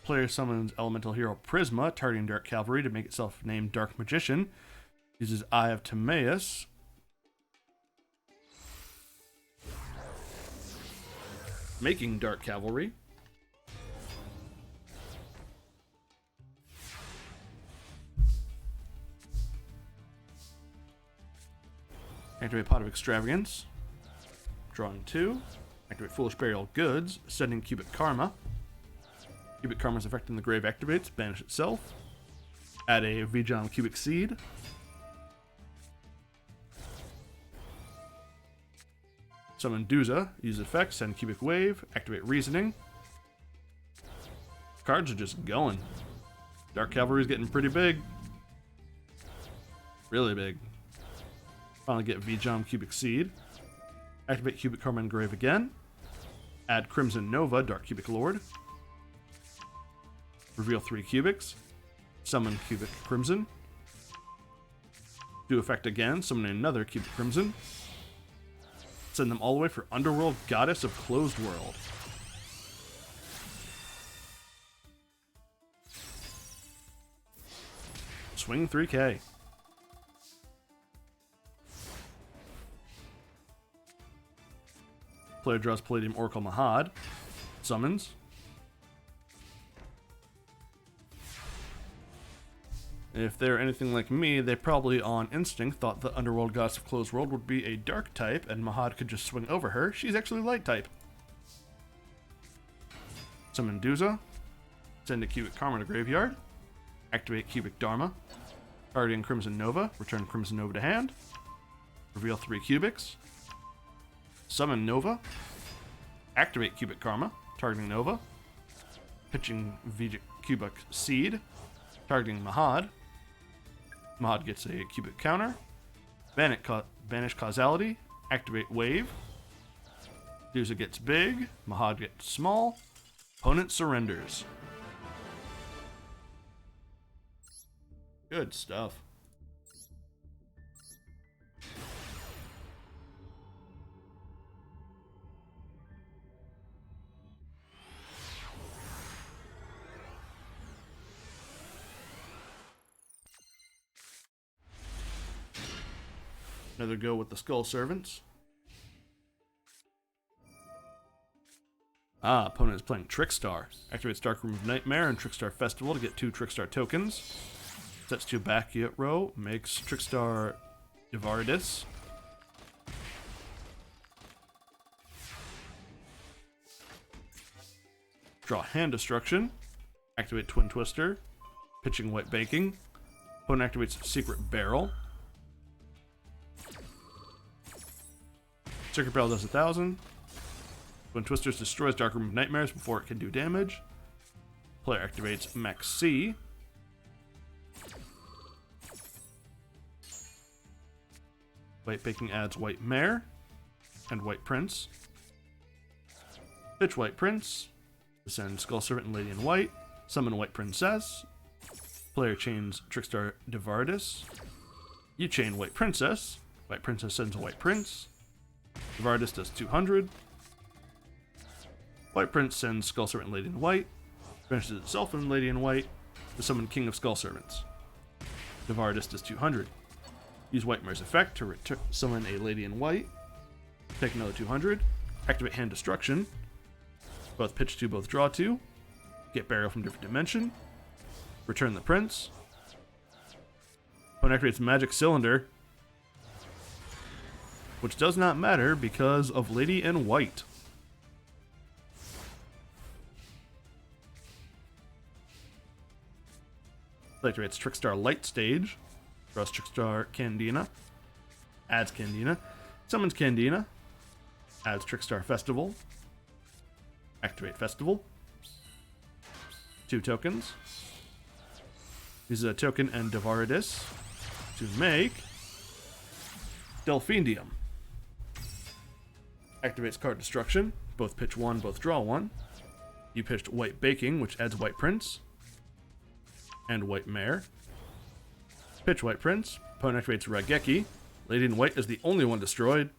Player summons Elemental Hero Prisma, targeting Dark Cavalry to make itself named Dark Magician. Uses Eye of Timaeus. Making Dark Cavalry. Activate Pot of Extravagance. Drawing 2. Activate Foolish Burial Goods, sending Cubic Karma. Cubic Karma's effect in the grave activates, banish itself. Add a Vijam Cubic Seed. Summon Duza, use effect, send Cubic Wave, activate Reasoning. Cards are just going. Dark Cavalry's getting pretty big. Really big. Finally get Vijam Cubic Seed. Activate Cubic Karma and Grave again. Add Crimson Nova, Dark Cubic Lord. Reveal 3 cubics. Summon Cubic Crimson. Do effect again, summon another Cubic Crimson. Send them all the way for Underworld Goddess of Closed World. Swing 3k. Player draws Palladium Oracle Mahad. Summons. If they're anything like me, they probably on instinct thought the Underworld Goddess of Closed World would be a dark type and Mahad could just swing over her. She's actually light type. Summon Duza. Send a Cubic Karma to graveyard. Activate Cubic Dharma. Targeting Crimson Nova. Return Crimson Nova to hand. Reveal 3 cubics. Summon Nova. Activate Cubic Karma. Targeting Nova. Pitching Cubic Seed. Targeting Mahad. Mahad gets a Cubic counter. Banish Causality. Activate Wave. Duza gets big. Mahad gets small. Opponent surrenders. Good stuff. Another go with the Skull Servants. Opponent is playing Trickstar. Activates Dark Room of Nightmare and Trickstar Festival to get 2 Trickstar tokens. Sets 2 back row. Makes Trickstar Devardis. Draw Hand Destruction. Activate Twin Twister. Pitching White Baking. Opponent activates Secret Barrel. Secret Barrel does 1,000. Twin Twisters destroys Dark Room of Nightmares before it can do damage. Player activates Max C. White Baking adds White Mare and White Prince. Pitch White Prince. Descend Skull Servant and Lady in White. Summon White Princess. Player chains Trickstar Devardis. You chain White Princess. White Princess sends a White Prince. Devardis does 200. White Prince sends Skull Servant and Lady in White. Banishes itself and Lady in White to summon King of Skull Servants. Devardis does 200. Use White Mare's effect to summon a Lady in White. Take another 200. Activate Hand Destruction. Both pitch 2, both draw 2. Get Burial from different dimension. Return the Prince. Opponent activates Magic Cylinder, which does not matter because of Lady in White. Activates Trickstar Light Stage. Draws Trickstar Candina. Adds Candina. Summons Candina. Adds Trickstar Festival. Activate Festival. 2 tokens. Uses a token and Devardis to make Delphindium. Activates Card Destruction. Both pitch 1, both draw 1. You pitched White Baking, which adds White Prince and White Mare. Pitch White Prince. Opponent activates Raigeki. Lady in White is the only one destroyed.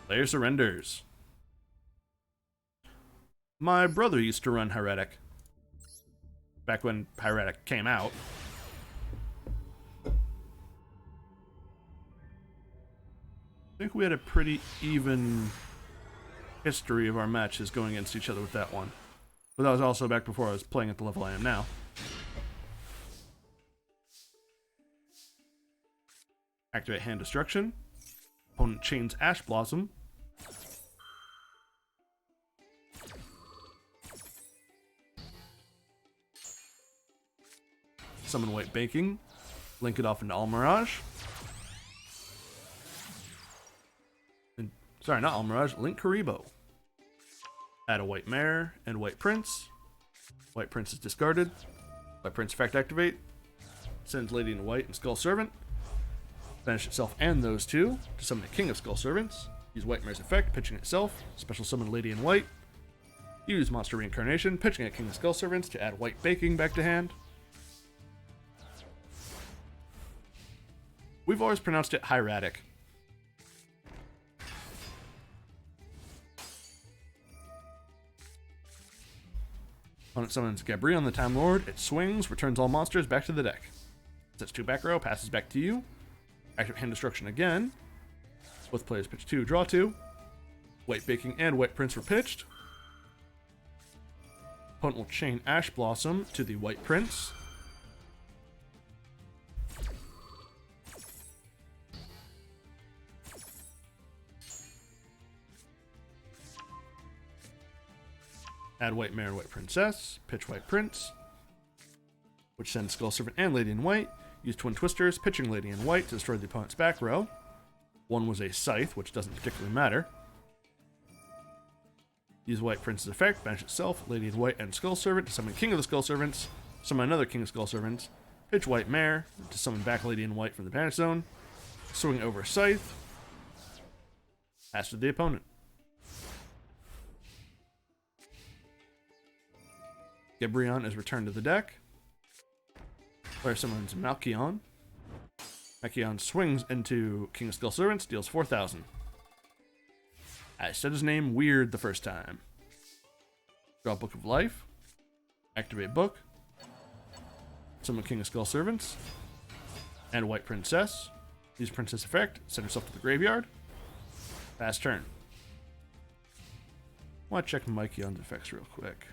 Player surrenders. My brother used to run Heretic. Back when Heretic came out. I think we had a pretty even history of our matches going against each other with that one. But that was also back before I was playing at the level I am now. Activate Hand Destruction. Opponent chains Ash Blossom. Summon White Baking. Link it off into Almirage. Sorry, not Almirage. Link Karibo. Add a White Mare and White Prince. White Prince is discarded. White Prince effect activate. Sends Lady in White and Skull Servant. Banish itself and those 2 to summon a King of Skull Servants. Use White Mare's effect, pitching itself. Special summon Lady in White. Use Monster Reincarnation, pitching a King of Skull Servants to add White Baking back to hand. We've always pronounced it Hieratic. Opponent summons Gabrion the Time Lord. It swings, returns all monsters back to the deck. Sets 2 back row, passes back to you. Active Hand Destruction again. Both players pitch 2, draw 2. White Baking and White Prince were pitched. Opponent will chain Ash Blossom to the White Prince. Add White Mare and White Princess. Pitch White Prince, which sends Skull Servant and Lady in White. Use Twin Twisters, pitching Lady in White to destroy the opponent's back row. One was a Scythe, which doesn't particularly matter. Use White Prince's effect, banish itself, Lady in White and Skull Servant to summon King of the Skull Servants. Summon another King of Skull Servants. Pitch White Mare to summon back Lady in White from the banish zone. Swing over Scythe. Pass to the opponent. Gabrion is returned to the deck. Player summons Malkion. Malkion swings into King of Skull Servants, deals 4,000. I said his name weird the first time. Draw Book of Life. Activate Book. Summon King of Skull Servants. And White Princess. Use Princess effect, send yourself to the graveyard. Fast turn. I want to check Mikeon's effects real quick.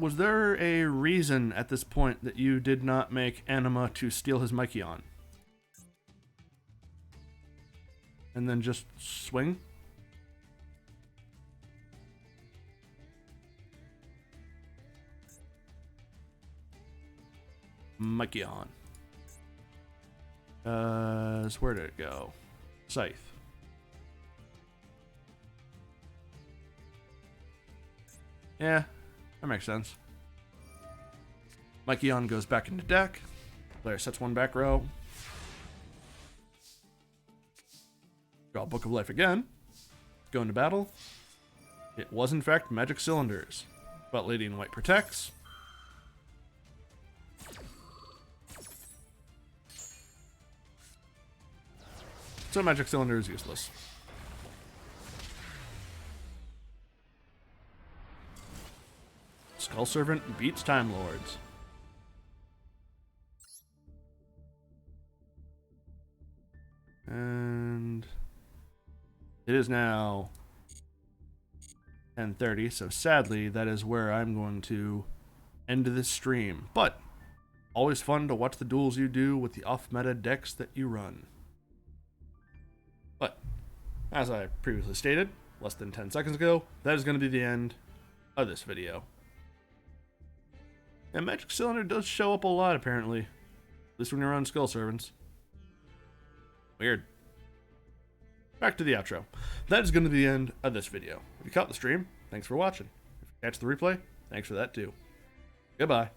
Was there a reason at this point that you did not make Anima to steal his Mikeon? And then just swing? Mikeon. Where did it go? Scythe. Yeah, that makes sense. Mikeon goes back into deck. Player sets one back row. Draw Book of Life again. Go into battle. It was in fact Magic Cylinders. But Lady in White protects. So Magic Cylinder is useless. Skull Servant beats Time Lords. And it is now 10:30, so sadly that is where I'm going to end this stream. But always fun to watch the duels you do with the off-meta decks that you run. But as I previously stated, less than 10 seconds ago, that is going to be the end of this video. And Magic Cylinder does show up a lot, apparently. At least when you're on Skull Servants. Weird. Back to the outro. That is going to be the end of this video. If you caught the stream, thanks for watching. If you catch the replay, thanks for that too. Goodbye.